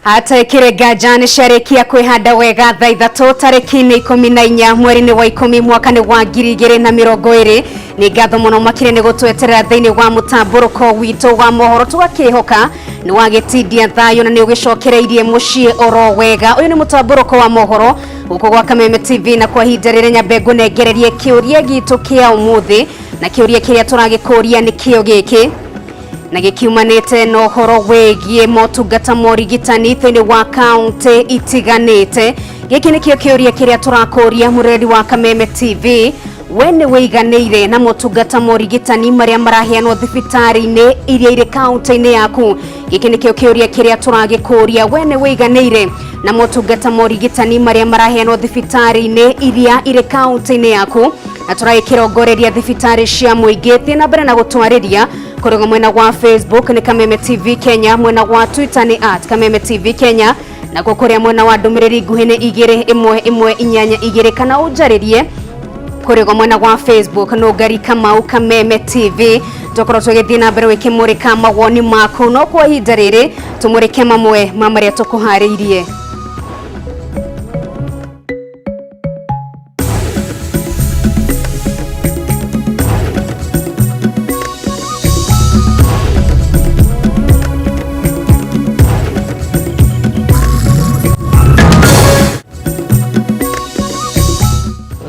Hata ikirega jane sharekia kwihanda wega thaa ithatu tariki-ini 14 mweri-ini wa 10 mwaka-ini wa 2020 ni ngatho muno makire ni gutweterera thiini wa mutamburuko witu wa mohoro tugakihoka ni wagitindia thayo na ni ugicokereirie mucii oro wega. Uyu ni mutamburuko wa mohoro uko gwa Kameme TV na kwa hinda riri nyambe ngunegererie kiuria gitu kia umuthi na kiuria kiria turagikuria ni kio giki na gikiumanite no horo wegie motungata morigitani thiini wa kaunti itiganite. Giki ni kio kiuria kiria turakuria mureri wa Kameme TV wene weiganire na motungata morigitani maria maraheanwo thibitari-ini iria iri kaunti-ini yaku. Giki ni kio kiuria kiria turagikuria wene weiganire na motungata morigitani maria maraheanwo thibitari-ini iria iri kaunti-ini yaku na turakirongoreria thibitari cia muingi thina mbere na gutwariria kurigo mwena wa Facebook ni Kameme TV Kenya, mwena wa Twitter ni @Kameme TV Kenya na kukuria mwena wa ndumiriri nguhi ni 21182 kana unjaririe kurigo mwena wa Facebook no Ngari Kamau Kameme TV. Tokoro twigithii na mbere wikimurika mawoni maku no kwa ihinda riri tumurike mamwe mamaria tukuhariirie.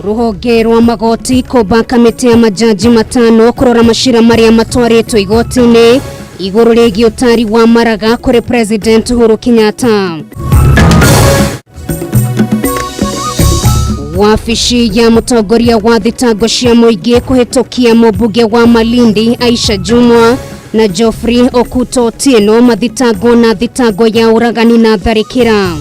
Ruhonge rwa magoti kumba kamiti ya majaji matano kurora mashira maria matwaritwo igoti-ini iguru rigie utari wa maraga kuri President Uhuru Kenyatta. Wafici ya mutongoria wa thitango cia muingi kuhitukia mubunge wa Malindi Aisha Jumwa na Geoffrey Okuto Otieno mathitango na thitango ya uragani na tharikira.